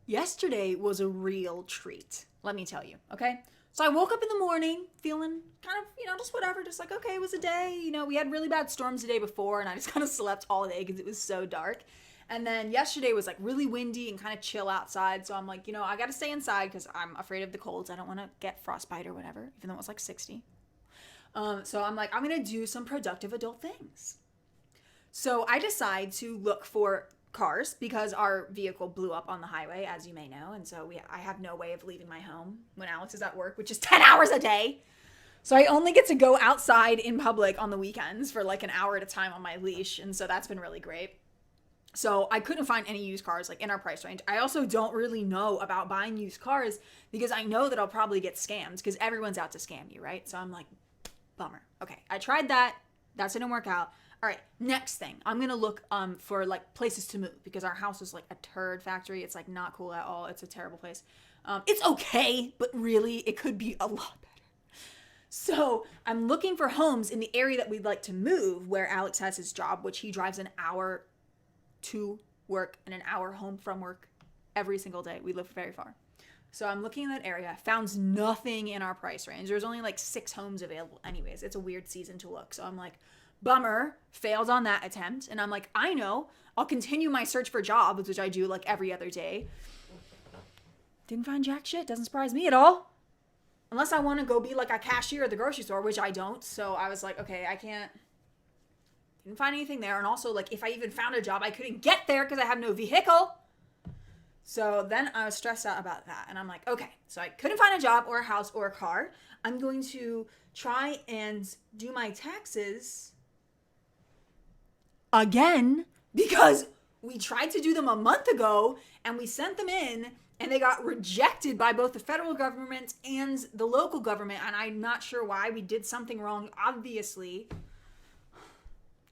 Yesterday was a real treat, let me tell you, okay? So I woke up in the morning feeling kind of, just whatever, just like, okay, it was a day. We had really bad storms the day before, and I just kind of slept all day because it was so dark. And then yesterday was like really windy and kind of chill outside. So I'm like, I got to stay inside because I'm afraid of the colds. I don't want to get frostbite or whatever, even though it was like 60. So I'm like, I'm going to do some productive adult things. So I decide to look for cars because our vehicle blew up on the highway, as you may know. And so I have no way of leaving my home when Alex is at work, which is 10 hours a day. So I only get to go outside in public on the weekends for like an hour at a time on my leash. And so that's been really great. So I couldn't find any used cars like in our price range. I also don't really know about buying used cars because I know that I'll probably get scammed because everyone's out to scam you, right? So I'm like, bummer. Okay, I tried that. That didn't work out. All right, next thing. I'm going to look for like places to move because our house is like a turd factory. It's like not cool at all. It's a terrible place. It's okay, but really it could be a lot better. So I'm looking for homes in the area that we'd like to move where Alex has his job, which he drives an hour to work and an hour home from work every single day. We live very far. So I'm looking in that area, found nothing in our price range. There's only like 6 homes available anyways. It's a weird season to look. So I'm like, bummer, failed on that attempt. And I'm like, I know, I'll continue my search for jobs, which I do like every other day. Didn't find jack shit. Doesn't surprise me at all. Unless I want to go be like a cashier at the grocery store, which I don't. So I was like, okay, I can't. Didn't find anything there. And also, like, if I even found a job, I couldn't get there because I have no vehicle. So then I was stressed out about that. And I'm like, okay, so I couldn't find a job or a house or a car. I'm going to try and do my taxes again because we tried to do them a month ago and we sent them in and they got rejected by both the federal government and the local government. And I'm not sure why. We did something wrong, obviously.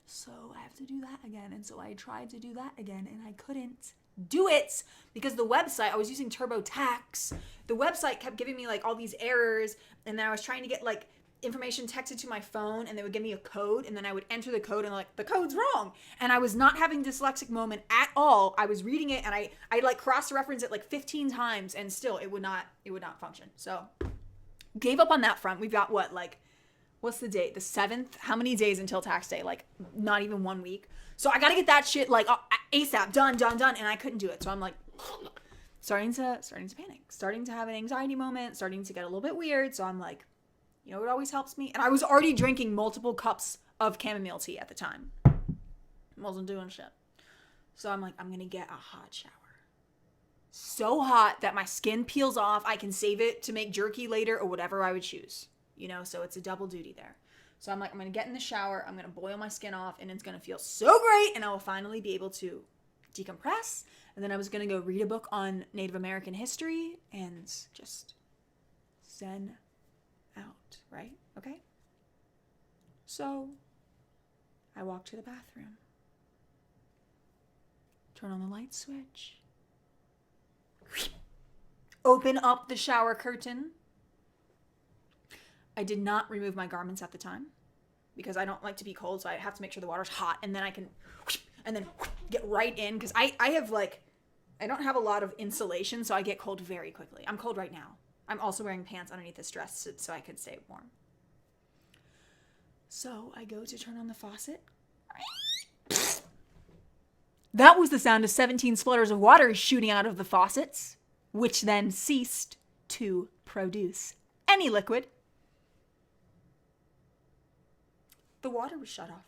So I have to do that again. And so I tried to do that again and I couldn't do it because the website, I was using TurboTax. The website kept giving me like all these errors, and then I was trying to get like information texted to my phone, and they would give me a code, and then I would enter the code and like the code's wrong. And I was not having dyslexic moment at all. I was reading it and I like cross-reference it like 15 times and still it would not function. So gave up on that front. We've got what's the date? The 7th? How many days until tax day? Like not even 1 week. So I got to get that shit like ASAP, done. And I couldn't do it. So I'm like starting to panic, starting to have an anxiety moment, starting to get a little bit weird. So I'm like, what always helps me? And I was already drinking multiple cups of chamomile tea at the time. Wasn't doing shit. So I'm like, I'm going to get a hot shower. So hot that my skin peels off. I can save it to make jerky later or whatever I would choose. So it's a double duty there. So I'm like, I'm going to get in the shower. I'm going to boil my skin off and it's going to feel so great. And I will finally be able to decompress. And then I was going to go read a book on Native American history and just zen out, right? Okay. So I walk to the bathroom, turn on the light switch, open up the shower curtain. I did not remove my garments at the time because I don't like to be cold, so I have to make sure the water's hot, and then I can get right in because I don't have a lot of insulation, so I get cold very quickly. I'm cold right now. I'm also wearing pants underneath this dress so I could stay warm. So I go to turn on the faucet. That was the sound of 17 splutters of water shooting out of the faucets, which then ceased to produce any liquid. The water was shut off.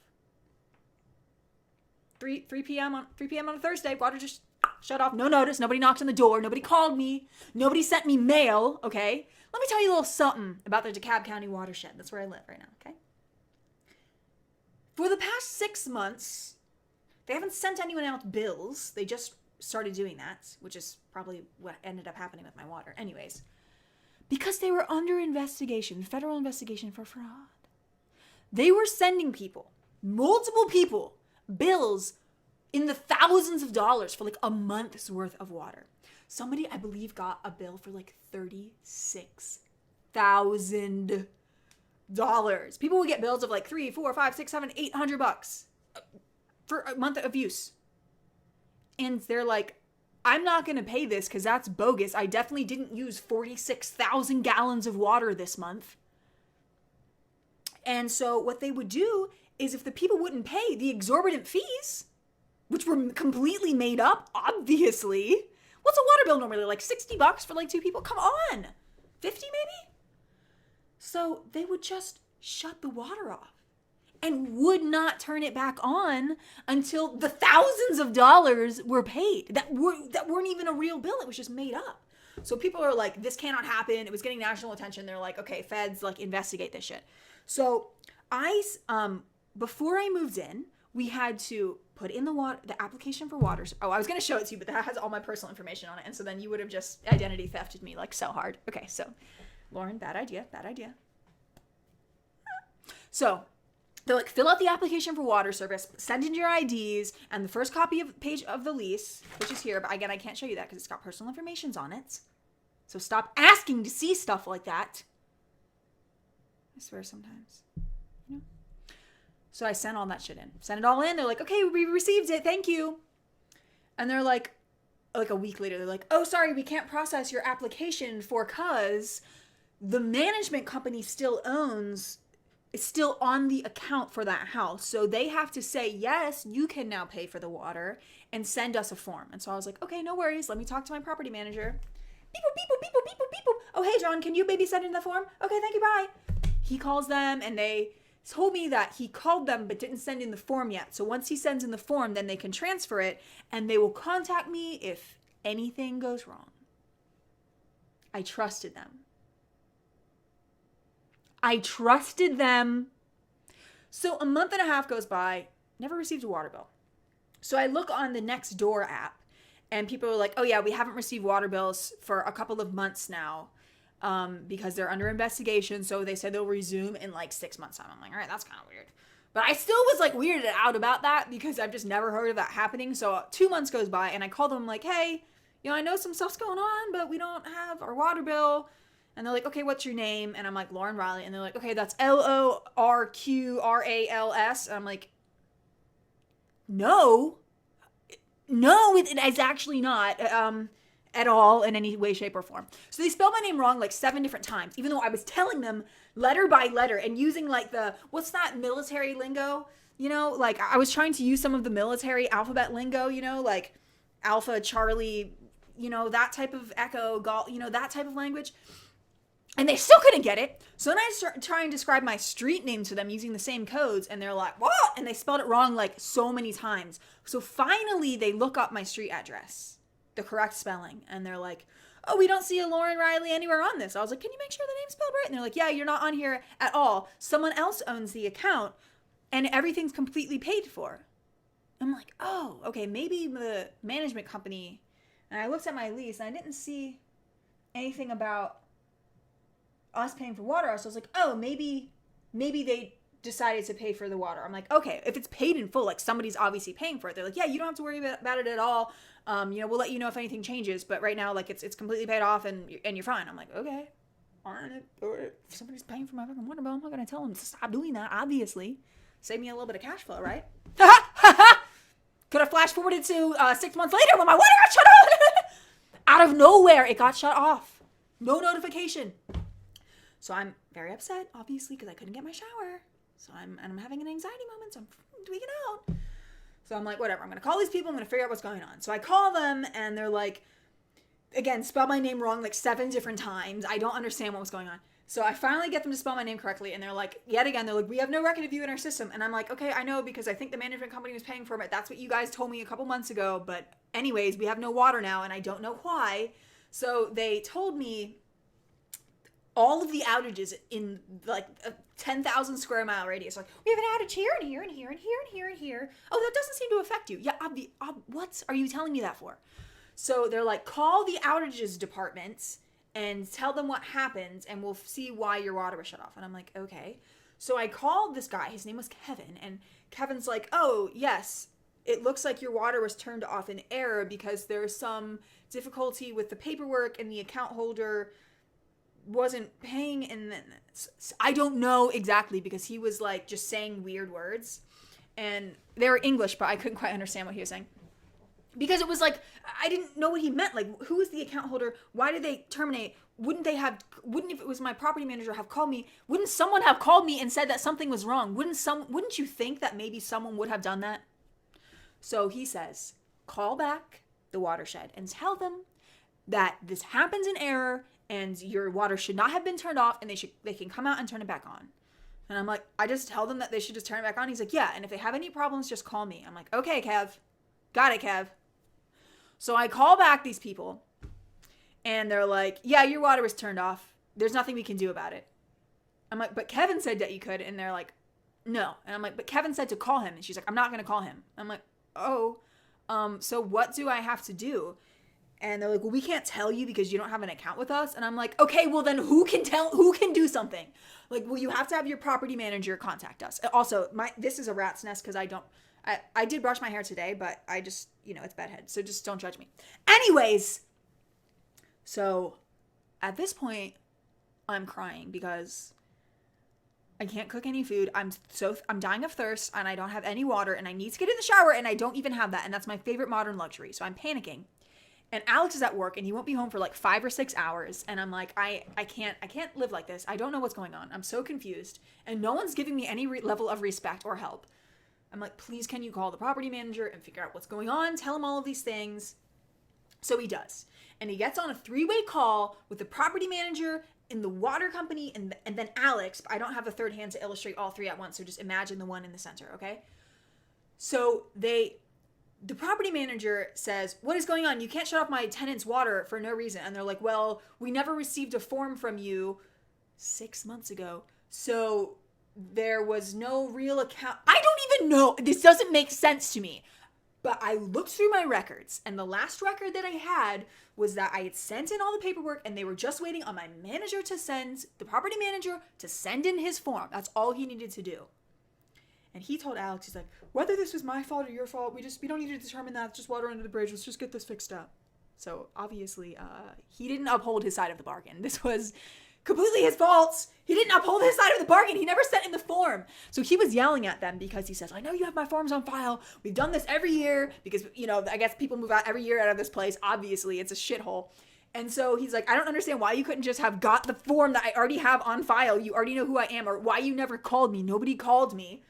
3 p.m. on a Thursday, water just shut off. No notice. Nobody knocked on the door. Nobody called me. Nobody sent me mail. Okay. Let me tell you a little something about the DeKalb County watershed. That's where I live right now. Okay. For the past 6 months, they haven't sent anyone out bills. They just started doing that, which is probably what ended up happening with my water. Anyways, because they were under investigation, federal investigation for fraud. They were sending people, multiple people, bills in the thousands of dollars for like a month's worth of water. Somebody, I believe, got a bill for like $36,000. People would get bills of like $300, $400, $500, $600, $700, $800 for a month of use. And they're like, I'm not going to pay this because that's bogus. I definitely didn't use 46,000 gallons of water this month. And so what they would do is if the people wouldn't pay the exorbitant fees, which were completely made up, obviously. What's a water bill normally? Like $60 for like 2 people? Come on. 50 maybe? So they would just shut the water off and would not turn it back on until the thousands of dollars were paid that weren't even a real bill. It was just made up. So people are like, this cannot happen. It was getting national attention. They're like, okay, feds, like, investigate this shit. So before I moved in, we had to put in the application for water. Oh, I was going to show it to you, but that has all my personal information on it. And so then you would have just identity thefted me like so hard. Okay, so Lauren, bad idea. So they're like, fill out the application for water service, send in your IDs, and the first copy of page of the lease, which is here. But again, I can't show you that because it's got personal information on it. So stop asking to see stuff like that. I swear sometimes. You know? So I sent all that shit in. Sent it all in. They're like, okay, we received it. Thank you. And they're like a week later, they're like, oh, sorry, we can't process your application cause the management company it's still on the account for that house. So they have to say, yes, you can now pay for the water and send us a form. And so I was like, okay, no worries. Let me talk to my property manager. Beep, beep, beep, beep, beep, beep, beep. Oh, hey, John, can you maybe send in the form? Okay, thank you, bye. He calls them and they told me that he called them but didn't send in the form yet. So once he sends in the form, then they can transfer it and they will contact me if anything goes wrong. I trusted them. So a month and a half goes by, never received a water bill. So I look on the Nextdoor app and people are like, oh yeah, we haven't received water bills for a couple of months now because they're under investigation. So they said they'll resume in like 6 months time. I'm like, all right, that's kind of weird. But I still was like weirded out about that because I've just never heard of that happening. So 2 months goes by and I call them like, hey, I know some stuff's going on, but we don't have our water bill. And they're like, okay, what's your name? And I'm like, Lauren Riley. And they're like, okay, that's LORQRALS. And I'm like, no, it's actually not at all in any way, shape, or form. So they spelled my name wrong like 7 different times, even though I was telling them letter by letter and using like what's that military lingo? Like I was trying to use some of the military alphabet lingo, like Alpha, Charlie, that type of echo, golf, that type of language. And they still couldn't get it. So then I started trying to describe my street name to them using the same codes. And they're like, what? And they spelled it wrong like so many times. So finally they look up my street address, the correct spelling. And they're like, oh, we don't see a Lauren Riley anywhere on this. I was like, can you make sure the name's spelled right? And they're like, yeah, you're not on here at all. Someone else owns the account and everything's completely paid for. I'm like, oh, okay, maybe the management company. And I looked at my lease and I didn't see anything about us paying for water. So I was like, oh, maybe they decided to pay for the water. I'm like, okay, if it's paid in full, like somebody's obviously paying for it. They're like, yeah, you don't have to worry about it at all. We'll let you know if anything changes, but right now, like it's completely paid off and you're fine. I'm like, okay, all right. If somebody's paying for my fucking water bill, I'm not gonna tell them to stop doing that. Obviously, save me a little bit of cash flow, right? Could have flash forwarded to 6 months later when my water got shut off. Out of nowhere, it got shut off. No notification. So I'm very upset, obviously, because I couldn't get my shower. So I'm having an anxiety moment, so I'm tweaking out. So I'm like, whatever, I'm going to call these people, I'm going to figure out what's going on. So I call them, and they're like, again, spell my name wrong like 7 different times. I don't understand what was going on. So I finally get them to spell my name correctly, and they're like, yet again, they're like, we have no record of you in our system. And I'm like, okay, I know, because I think the management company was paying for it. That's what you guys told me a couple months ago. But anyways, we have no water now, and I don't know why. So they told me all of the outages in like a 10,000 square mile radius. Like, we have an outage here and here and here and here and here and here. Oh, that doesn't seem to affect you. Yeah, what are you telling me that for? So they're like, call the outages department and tell them what happened and we'll see why your water was shut off. And I'm like, okay. So I called this guy. His name was Kevin. And Kevin's like, oh, yes, it looks like your water was turned off in error because there's some difficulty with the paperwork and the account holder wasn't paying. And then I don't know exactly because he was like just saying weird words and they were English, but I couldn't quite understand what he was saying. Because it was like, I didn't know what he meant. Like, who is the account holder? Why did they terminate? Wouldn't if it was my property manager have called me, wouldn't someone have called me and said that something was wrong? Wouldn't you think that maybe someone would have done that? So he says, call back the watershed and tell them that this happens in error and your water should not have been turned off and they can come out and turn it back on. And I'm like, I just tell them that they should just turn it back on. He's like, yeah, and if they have any problems, just call me. I'm like, okay, Kev. Got it, Kev. So I call back these people, and they're like, yeah, your water was turned off. There's nothing we can do about it. I'm like, but Kevin said that you could, and they're like, no. And I'm like, but Kevin said to call him, and she's like, I'm not going to call him. I'm like, oh, so what do I have to do? And they're like, well, we can't tell you because you don't have an account with us. And I'm like, okay, well then who can do something? Like, well, you have to have your property manager contact us. Also, this is a rat's nest because I did brush my hair today, but I just, it's bedhead. So just don't judge me. Anyways, so at this point, I'm crying because I can't cook any food. I'm dying of thirst and I don't have any water and I need to get in the shower and I don't even have that. And that's my favorite modern luxury. So I'm panicking. And Alex is at work and he won't be home for like 5 or 6 hours. And I'm like, I can't live like this. I don't know what's going on. I'm so confused. And no one's giving me any level of respect or help. I'm like, please, can you call the property manager and figure out what's going on? Tell him all of these things. So he does. And he gets on a 3-way call with the property manager and the water company and then Alex. I don't have a third hand to illustrate all three at once. So just imagine the one in the center, okay? So the property manager says, what is going on? You can't shut off my tenant's water for no reason. And they're like, well, we never received a form from you 6 months ago. So there was no real account. I don't even know. This doesn't make sense to me. But I looked through my records, and the last record that I had was that I had sent in all the paperwork, and they were just waiting on my manager the property manager to send in his form. That's all he needed to do. And he told Alex, he's like, whether this was my fault or your fault, we don't need to determine that. It's just water under the bridge. Let's just get this fixed up. So obviously, he didn't uphold his side of the bargain. This was completely his fault. He didn't uphold his side of the bargain. He never sent in the form. So he was yelling at them because he says, I know you have my forms on file. We've done this every year because, I guess people move out every year out of this place. Obviously, it's a shithole. And so he's like, I don't understand why you couldn't just have got the form that I already have on file. You already know who I am, or why you never called me. Nobody called me.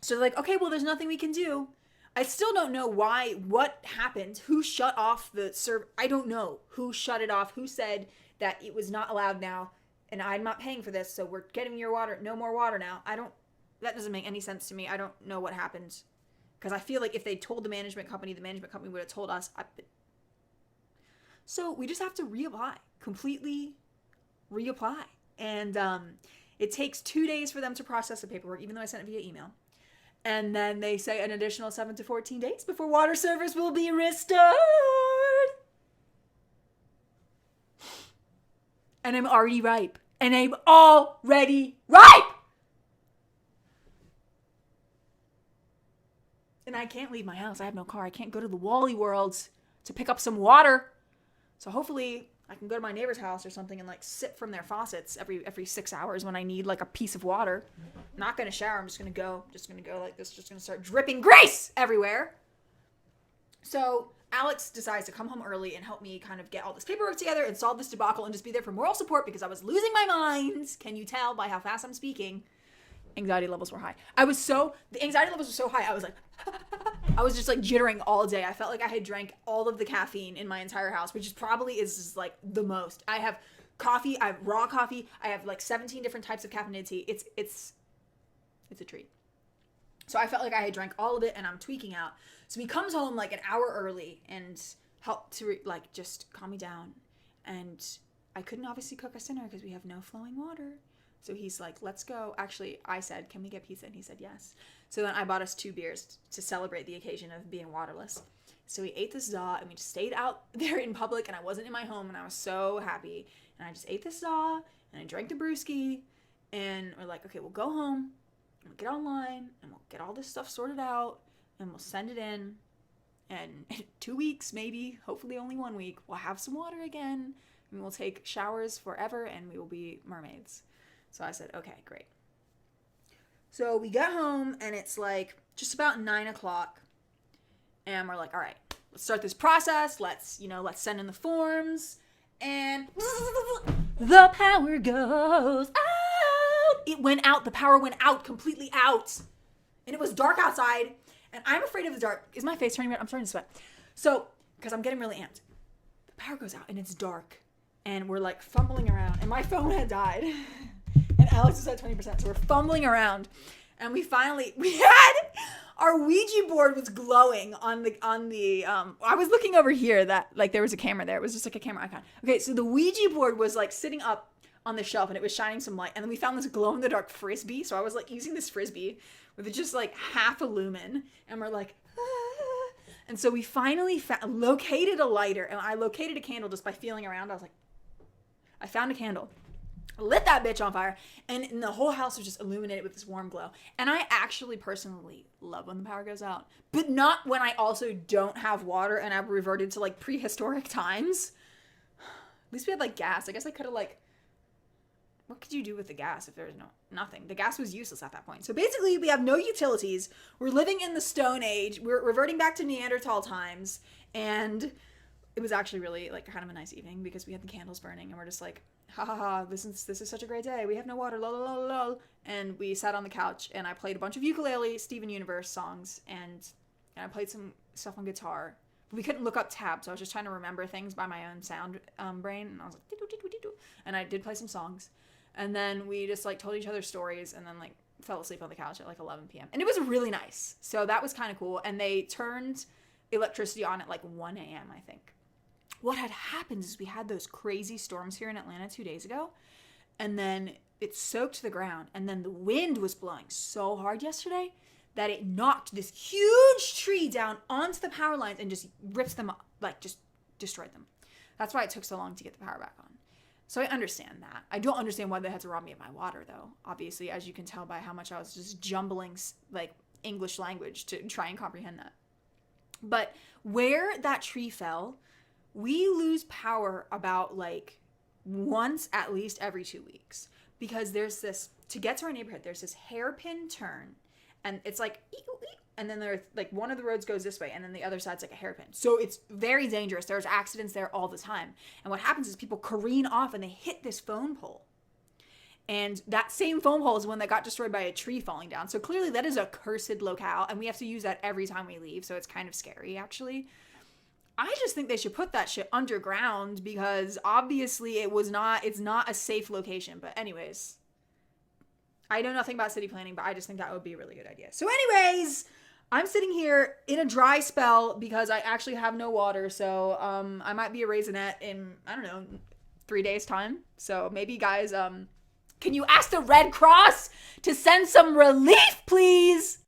So they're like, okay, well, there's nothing we can do. I still don't know what happened, who shut off the server. I don't know who shut it off, who said that it was not allowed now, and I'm not paying for this, so we're getting your water, no more water now. That doesn't make any sense to me. I don't know what happened, because I feel like if they told the management company would have told us. So we just have to completely reapply. And it takes 2 days for them to process the paperwork, even though I sent it via email. And then they say an additional 7 to 14 days before water service will be restored. And I'm already ripe. And I can't leave my house. I have no car. I can't go to the Wally Worlds to pick up some water. So hopefully I can go to my neighbor's house or something and sip from their faucets every 6 hours when I need a piece of water. I'm not going to shower. I'm just going to go like this. Just going to start dripping grease everywhere. So Alex decides to come home early and help me kind of get all this paperwork together and solve this debacle and just be there for moral support because I was losing my mind. Can you tell by how fast I'm speaking? Anxiety levels were high. The anxiety levels were so high. I was I was just jittering all day. I felt like I had drank all of the caffeine in my entire house, which probably is the most. I have coffee. I have raw coffee. I have 17 different types of caffeinated tea. It's a treat. So I felt like I had drank all of it and I'm tweaking out. So he comes home an hour early and helped to just calm me down. And I couldn't obviously cook us dinner because we have no flowing water. So he's like, let's go. Actually, I said, can we get pizza? And he said, yes. So then I bought us 2 beers to celebrate the occasion of being waterless. So we ate this za and we just stayed out there in public and I wasn't in my home and I was so happy. And I just ate this za and I drank the brewski and we're like, okay, we'll go home and we'll get online and we'll get all this stuff sorted out and we'll send it in. And in 2 weeks, maybe, hopefully only 1 week, we'll have some water again and we'll take showers forever and we will be mermaids. So I said, okay, great. So we got home and it's just about 9 o'clock and we're like, all right, start this process. Let's send in the forms. And the power goes out. It went out. The power went out, completely out. And it was dark outside. And I'm afraid of the dark. Is my face turning red? I'm starting to sweat. So, because I'm getting really amped. The power goes out and it's dark. And we're like fumbling around. And my phone had died. And Alex was at 20%. So we're fumbling around. And we had our Ouija board was glowing on the I was looking over here that like there was a camera there. It was just like a camera icon. Okay, so the Ouija board was like sitting up on the shelf and it was shining some light. And then we found this glow in the dark frisbee. So I was like using this frisbee with just like half a lumen. And we're like, ah. And so we finally located a lighter. And I located a candle just by feeling around. I was like, I found a candle. Lit that bitch on fire, and the whole house was just illuminated with this warm glow. And I actually personally love when the power goes out, but not when I also don't have water and I've reverted to like prehistoric times. At least we had like gas. I guess I could have like, what could you do with the gas if there's nothing? The gas was useless at that point. So basically we have no utilities. We're living in the Stone Age. We're reverting back to Neanderthal times. And it was actually really like kind of a nice evening because we had the candles burning and we're just like, ha ha ha, this is such a great day. We have no water, lol, lol, lol. And we sat on the couch and I played a bunch of ukulele, Steven Universe songs, and I played some stuff on guitar. But we couldn't look up tabs, so I was just trying to remember things by my own sound brain. And I was like, dee-doo. And I did play some songs. And then we just like told each other stories and then like fell asleep on the couch at like 11 p.m. And it was really nice. So that was kind of cool. And they turned electricity on at like 1 a.m., I think. What had happened is we had those crazy storms here in Atlanta 2 days ago, and then it soaked the ground, and then the wind was blowing so hard yesterday that it knocked this huge tree down onto the power lines and just rips them up, like just destroyed them. That's why it took so long to get the power back on. So I understand that. I don't understand why they had to rob me of my water, though, obviously, as you can tell by how much I was just jumbling like English language to try and comprehend that. But where that tree fell, we lose power about like once at least every 2 weeks because there's this, to get to our neighborhood, there's this hairpin turn and it's like, and then there's like one of the roads goes this way and then the other side's like a hairpin. So it's very dangerous. There's accidents there all the time. And what happens is people careen off and they hit this phone pole. And that same phone pole is the one that got destroyed by a tree falling down. So clearly that is a cursed locale and we have to use that every time we leave. So it's kind of scary actually. I just think they should put that shit underground because obviously it's not a safe location. But anyways, I know nothing about city planning, but I just think that would be a really good idea. So anyways, I'm sitting here in a dry spell because I actually have no water. So I might be a raisinette in, I don't know, 3 days time. So maybe guys, can you ask the Red Cross to send some relief, please?